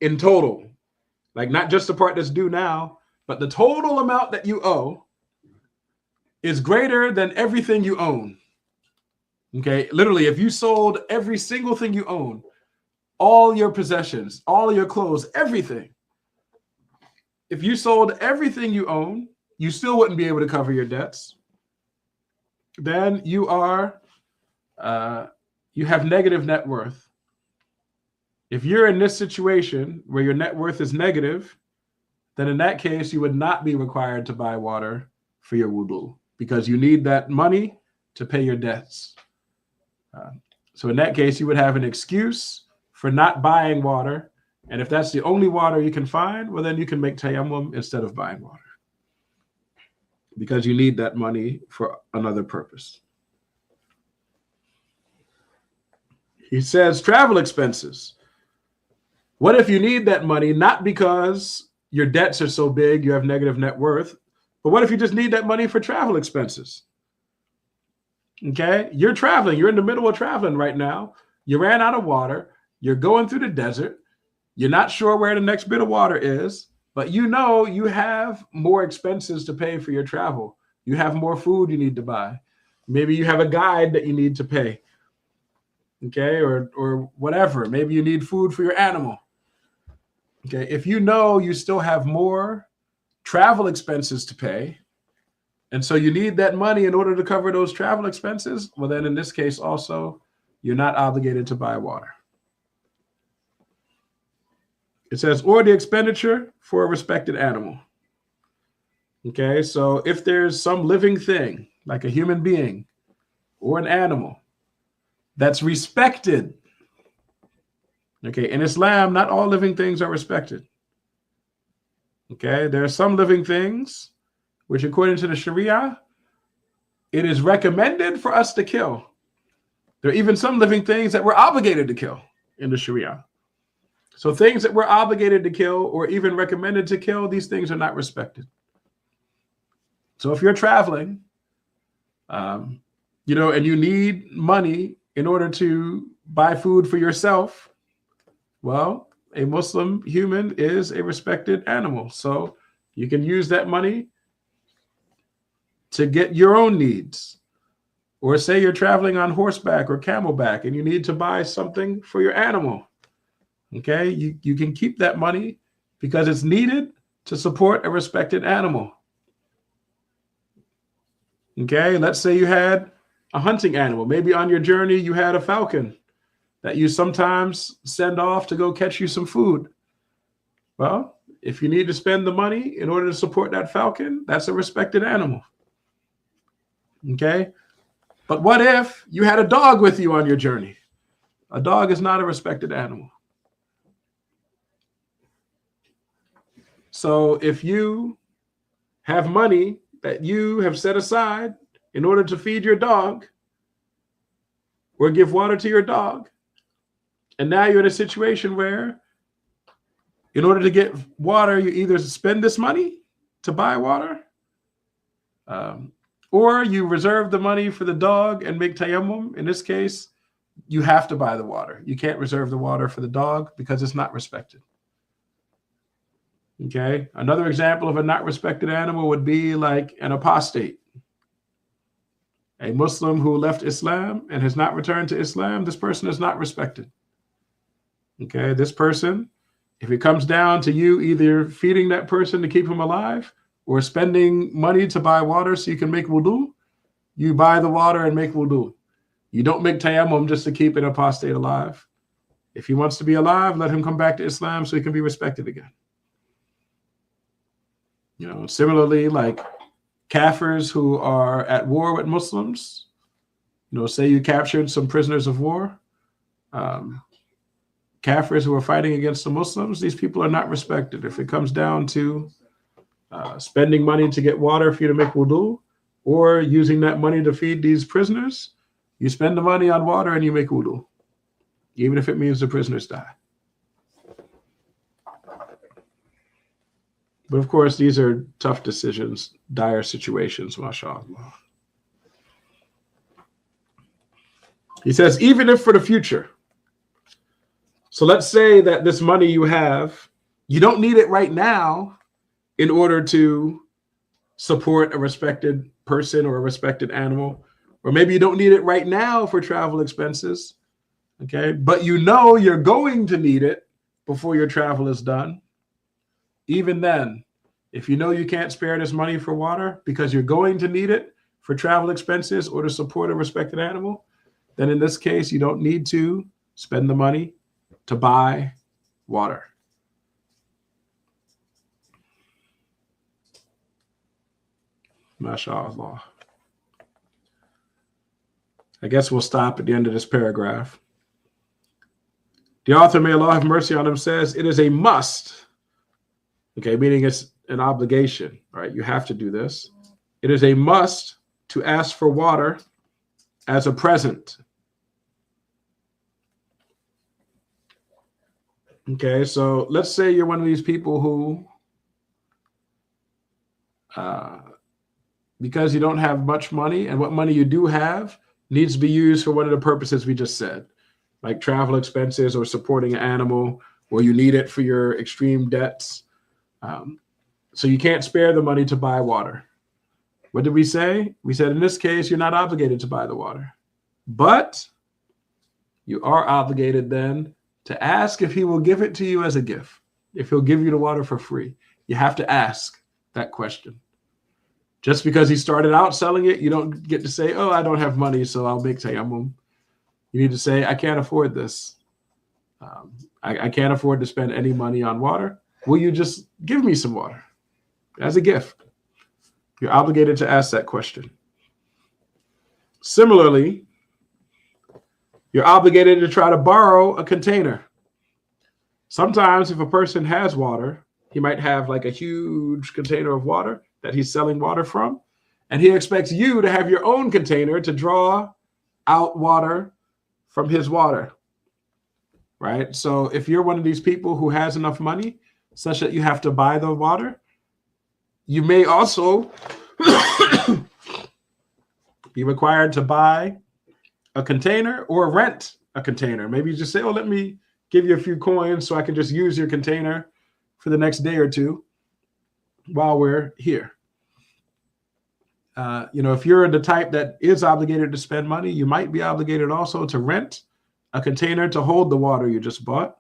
in total, like not just the part that's due now, but the total amount that you owe is greater than everything you own. Okay, literally, if you sold every single thing you own, all your possessions, all your clothes, everything, if you sold everything you own, you still wouldn't be able to cover your debts. Then you are, you have negative net worth. If you're in this situation where your net worth is negative, then in that case, you would not be required to buy water for your wudu because you need that money to pay your debts. So in that case, you would have an excuse for not buying water. And if that's the only water you can find, well, then you can make tayammum instead of buying water because you need that money for another purpose. He says travel expenses. What if you need that money, not because your debts are so big, you have negative net worth, but what if you just need that money for travel expenses? Okay, you're traveling, you're in the middle of traveling right now. You ran out of water, you're going through the desert, you're not sure where the next bit of water is, but you know you have more expenses to pay for your travel. You have more food you need to buy. Maybe you have a guide that you need to pay. Okay, or whatever. Maybe you need food for your animal. Okay, if you know you still have more travel expenses to pay, and so you need that money in order to cover those travel expenses, well, then in this case also, you're not obligated to buy water. It says, or the expenditure for a respected animal. Okay, so if there's some living thing, like a human being or an animal, that's respected. Okay, in Islam, not all living things are respected. Okay, there are some living things which, according to the Sharia, it is recommended for us to kill. There are even some living things that we're obligated to kill in the Sharia. So things that we're obligated to kill or even recommended to kill, these things are not respected. So if you're traveling, and you need money in order to buy food for yourself, well, a Muslim human is a respected animal. So you can use that money to get your own needs. Or say you're traveling on horseback or camelback and you need to buy something for your animal. Okay, you can keep that money because it's needed to support a respected animal. Okay, let's say you had a hunting animal. Maybe on your journey you had a falcon that you sometimes send off to go catch you some food. Well, if you need to spend the money in order to support that falcon, that's a respected animal. Okay, but what if you had a dog with you on your journey? A dog is not a respected animal. So if you have money that you have set aside in order to feed your dog or give water to your dog, and now you're in a situation where in order to get water, you either spend this money to buy water, or you reserve the money for the dog and make tayammum. In this case, you have to buy the water. You can't reserve the water for the dog because it's not respected. Okay. Another example of a not respected animal would be like an apostate. A Muslim who left Islam and has not returned to Islam, this person is not respected. Okay. This person, if it comes down to you either feeding that person to keep him alive or spending money to buy water so you can make wudu, you buy the water and make wudu. You don't make tayammum just to keep an apostate alive. If he wants to be alive, let him come back to Islam so he can be respected again. Similarly, like kafirs who are at war with Muslims, say you captured some prisoners of war, kafirs who are fighting against the Muslims, these people are not respected. If it comes down to spending money to get water for you to make wudu, or using that money to feed these prisoners, you spend the money on water and you make wudu, even if it means the prisoners die. But of course, these are tough decisions, dire situations, mashallah. He says, even if for the future. So let's say that this money you have, you don't need it right now in order to support a respected person or a respected animal. Or maybe you don't need it right now for travel expenses. Okay, but you're going to need it before your travel is done. Even then, if you know you can't spare this money for water because you're going to need it for travel expenses or to support a respected animal, then in this case, you don't need to spend the money to buy water. MashaAllah. I guess we'll stop at the end of this paragraph. The author, may Allah have mercy on him, says, it is a must. Okay, meaning it's an obligation, right? You have to do this. It is a must to ask for water as a present. Okay, so let's say you're one of these people who, because you don't have much money, and what money you do have needs to be used for one of the purposes we just said, like travel expenses or supporting an animal, or you need it for your extreme debts. So you can't spare the money to buy water. What did we say? We said in this case, you're not obligated to buy the water, but you are obligated then to ask if he will give it to you as a gift, if he'll give you the water for free. You have to ask that question. Just because he started out selling it, you don't get to say, oh, I don't have money, so I'll make tayammum. You need to say, I can't afford this. I can't afford to spend any money on water. Will you just give me some water as a gift? You're obligated to ask that question. Similarly, you're obligated to try to borrow a container. Sometimes if a person has water, he might have like a huge container of water that he's selling water from, and he expects you to have your own container to draw out water from his water, right? So if you're one of these people who has enough money such that you have to buy the water, you may also be required to buy a container or rent a container. Maybe you just say, oh, let me give you a few coins so I can just use your container for the next day or two while we're here. If you're the type that is obligated to spend money, you might be obligated also to rent a container to hold the water you just bought.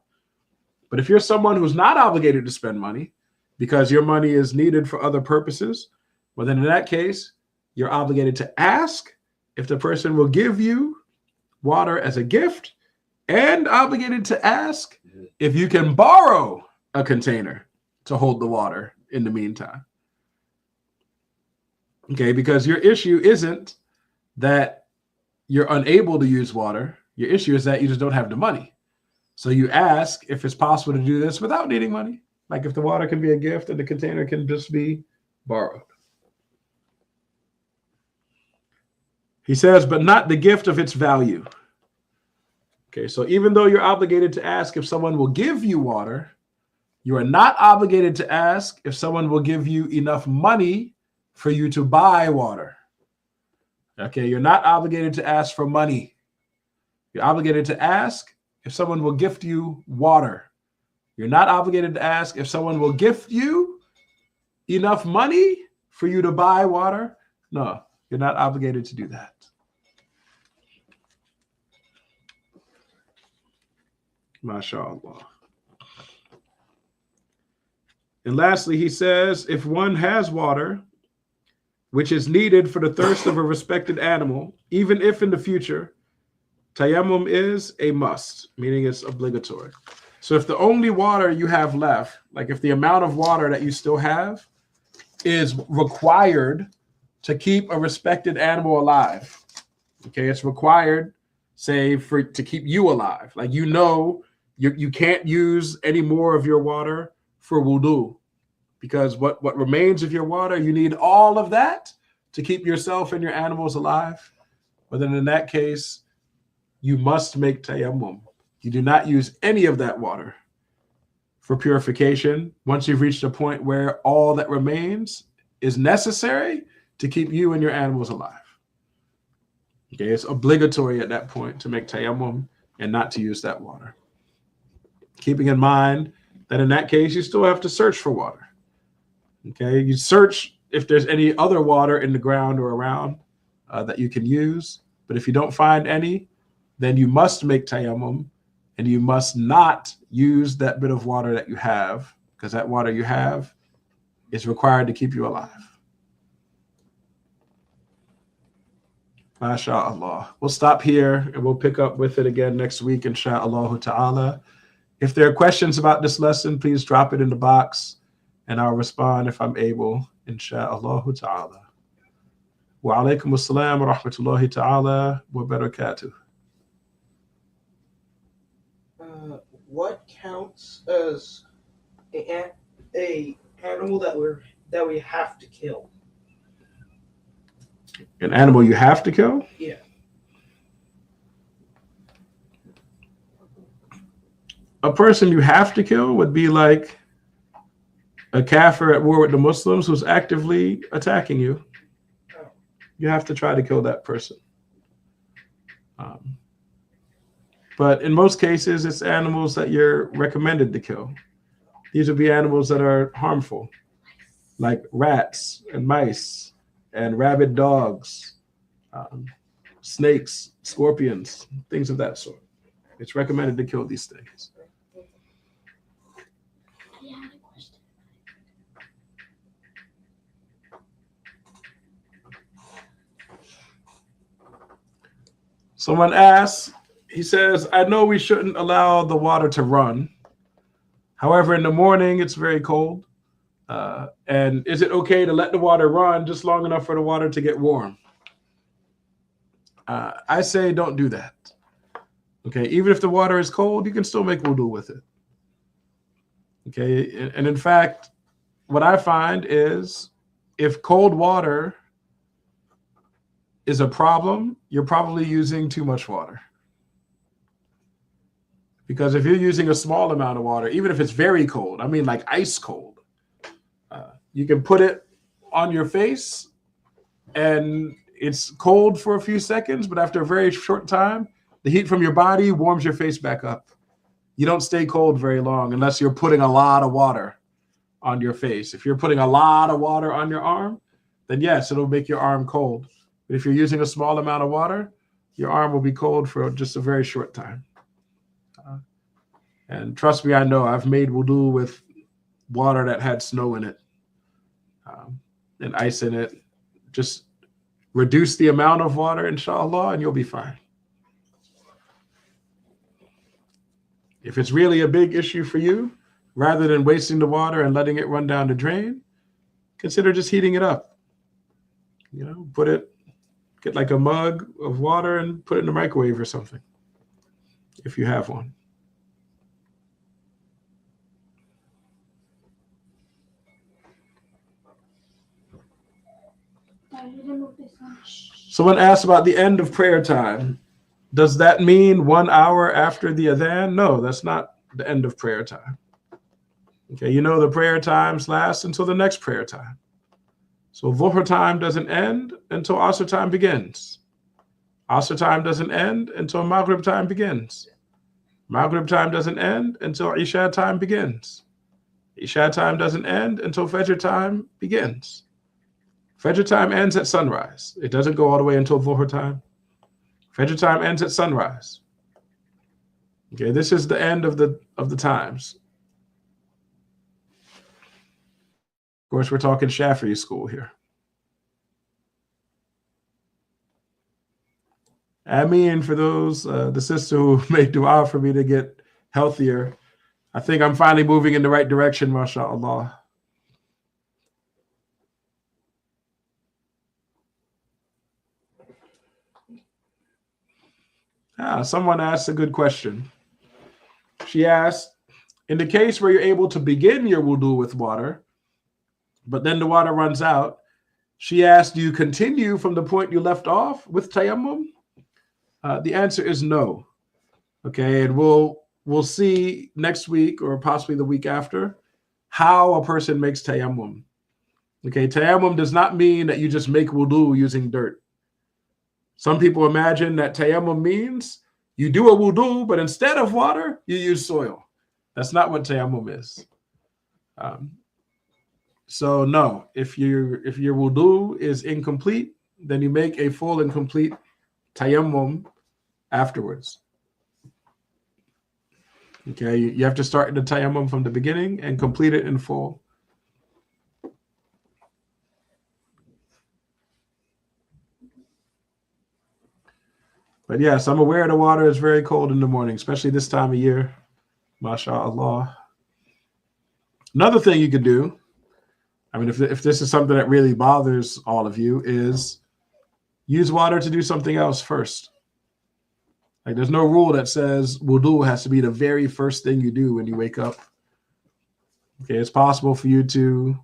But if you're someone who's not obligated to spend money because your money is needed for other purposes, well, then in that case, you're obligated to ask if the person will give you water as a gift, and obligated to ask if you can borrow a container to hold the water in the meantime. Okay, because your issue isn't that you're unable to use water. Your issue is that you just don't have the money. So you ask if it's possible to do this without needing money. Like if the water can be a gift and the container can just be borrowed. He says, but not the gift of its value. Okay, so even though you're obligated to ask if someone will give you water, you are not obligated to ask if someone will give you enough money for you to buy water. Okay, you're not obligated to ask for money. You're obligated to ask if someone will gift you water. You're not obligated to ask if someone will gift you enough money for you to buy water. No, you're not obligated to do that. MashaAllah. And lastly, he says, if one has water, which is needed for the thirst of a respected animal, even if in the future, tayammum is a must, meaning it's obligatory. So if the only water you have left, like if the amount of water that you still have is required to keep a respected animal alive, okay, it's required, say, to keep you alive. Like you can't use any more of your water for wudu, because what remains of your water, you need all of that to keep yourself and your animals alive. But then in that case, you must make tayammum. You do not use any of that water for purification once you've reached a point where all that remains is necessary to keep you and your animals alive. Okay, it's obligatory at that point to make tayammum and not to use that water. Keeping in mind that in that case, you still have to search for water. Okay, you search if there's any other water in the ground or around that you can use. But if you don't find any, then you must make tayammum, and you must not use that bit of water that you have, because that water you have is required to keep you alive. MashaAllah. We'll stop here and we'll pick up with it again next week, insha'Allah ta'ala. If there are questions about this lesson, please drop it in the box and I'll respond if I'm able, insha'Allah ta'ala. Wa alaikum assalam wa rahmatullahi ta'ala wa barakatuh. What counts as a animal that we have to kill? An animal you have to kill? Yeah. A person you have to kill would be like a kafir at war with the Muslims who's actively attacking you. You have to try to kill that person. But in most cases, it's animals that you're recommended to kill. These would be animals that are harmful, like rats and mice and rabid dogs, snakes, scorpions, things of that sort. It's recommended to kill these things. Someone asks, he says, I know we shouldn't allow the water to run. However, in the morning, it's very cold. And is it okay to let the water run just long enough for the water to get warm? I say don't do that. Okay, even if the water is cold, you can still make wudu with it. Okay, and in fact, what I find is if cold water is a problem, you're probably using too much water. Because if you're using a small amount of water, even if it's very cold, I mean like ice cold, you can put it on your face and it's cold for a few seconds, but after a very short time, the heat from your body warms your face back up. You don't stay cold very long unless you're putting a lot of water on your face. If you're putting a lot of water on your arm, then yes, it'll make your arm cold. But if you're using a small amount of water, your arm will be cold for just a very short time. And trust me, I know I've made wudu with water that had snow in it and ice in it. Just reduce the amount of water, inshallah, and you'll be fine. If it's really a big issue for you, rather than wasting the water and letting it run down the drain, consider just heating it up. You know, get like a mug of water and put it in the microwave or something, if you have one. Someone asked about the end of prayer time. Does that mean 1 hour after the adhan? No, that's not the end of prayer time. Okay, you know the prayer times last until the next prayer time. So Dhuhr time doesn't end until Asr time begins. Asr time doesn't end until Maghrib time begins. Maghrib time doesn't end until Isha time begins. Isha time doesn't end until Fajr time begins. Fajr time ends at sunrise. It doesn't go all the way until Dhuhr time. Fajr time ends at sunrise. Okay, this is the end of the times. Of course, we're talking Shafi'i school here. Ameen for those, the sister who made dua for me to get healthier. I think I'm finally moving in the right direction, mashallah. Someone asked a good question. She asked, in the case where you're able to begin your wudu with water, but then the water runs out, she asked, do you continue from the point you left off with tayammum? The answer is no. Okay, and we'll see next week or possibly the week after how a person makes tayammum. Okay, tayammum does not mean that you just make wudu using dirt. Some people imagine that tayammum means you do a wudu, but instead of water, you use soil. That's not what tayammum is. So no, if your wudu is incomplete, then you make a full and complete tayammum afterwards. Okay, you have to start the tayammum from the beginning and complete it in full. But yes, I'm aware the water is very cold in the morning, especially this time of year. MashaAllah. Another thing you could do, I mean, if this is something that really bothers all of you, is use water to do something else first. Like there's no rule that says wudu has to be the very first thing you do when you wake up. Okay, it's possible for you to,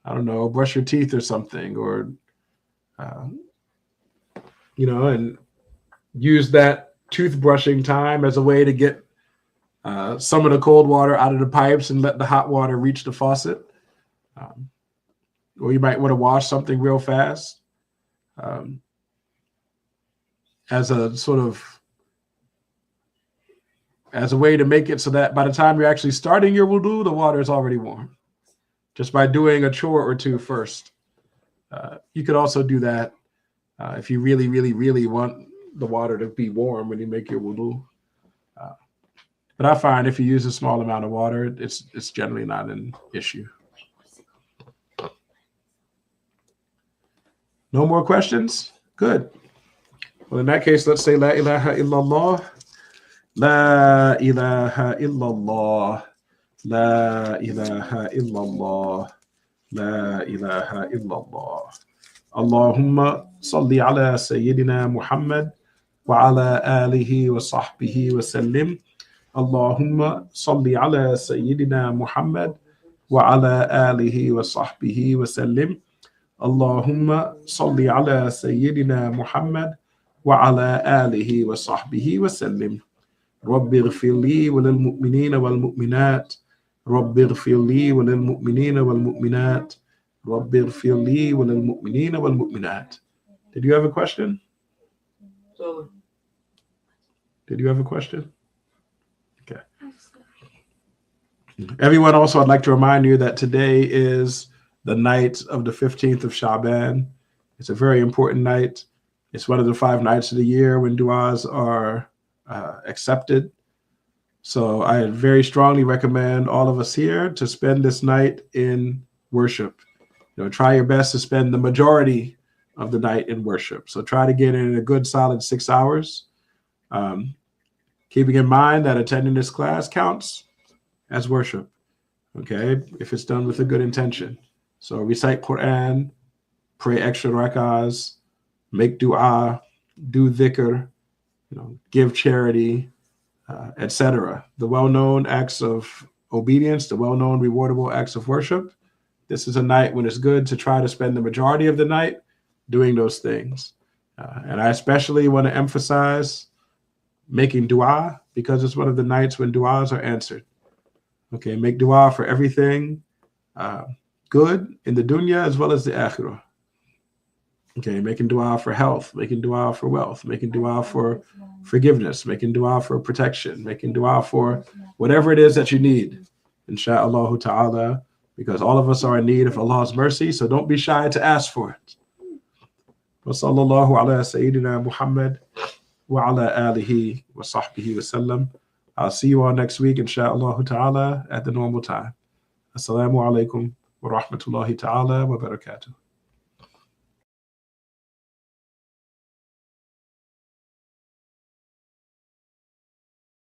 I don't know, brush your teeth or something, or, and use that toothbrushing time as a way to get some of the cold water out of the pipes and let the hot water reach the faucet. Or you might want to wash something real fast as a way to make it so that by the time you're actually starting your wudu, the water is already warm. Just by doing a chore or two first. You could also do that if you really, really, really want the water to be warm when you make your wudu. But I find if you use a small amount of water, it's generally not an issue. No more questions? Good. Well, in that case, let's say La ilaha illallah. La ilaha illallah. لا إله إلا الله لا إله إلا الله اللهم صل على سيدنا محمد وعلى آله وصحبه وسلم اللهم صل على سيدنا محمد وعلى آله وصحبه وسلم اللهم صل على سيدنا محمد وعلى آله وصحبه وسلم رب اغفر لي وللمؤمنين والمؤمنات رب اغفر لي وللمؤمنين والمؤمنات رب اغفر لي وللمؤمنين والمؤمنات. Did you have a question? So, Did you have a question? Okay. Everyone, also, I'd like to remind you that today is the night of the 15th of Sha'ban. It's a very important night. It's one of the 5 nights of the year when du'as are accepted. So I very strongly recommend all of us here to spend this night in worship. Try your best to spend the majority of the night in worship. So try to get in a good solid 6 hours. Keeping in mind that attending this class counts as worship, okay, if it's done with a good intention. So recite Quran, pray extra rak'ahs, make dua, do dhikr, give charity, etc. The well-known acts of obedience, the well-known rewardable acts of worship. This is a night when it's good to try to spend the majority of the night doing those things. And I especially want to emphasize making dua because it's one of the nights when duas are answered. Okay, make dua for everything good in the dunya as well as the akhirah. Okay, making dua for health, making dua for wealth, making dua for forgiveness, making dua for protection, making dua for whatever it is that you need, insha'Allah ta'ala, because all of us are in need of Allah's mercy, so don't be shy to ask for it. Wa sallallahu ala Sayyidina Muhammad wa ala alihi wa sahbihi wa sallam. I'll see you all next week, insha'Allah ta'ala, at the normal time. Assalamu alaikum wa rahmatullahi ta'ala wa barakatuh.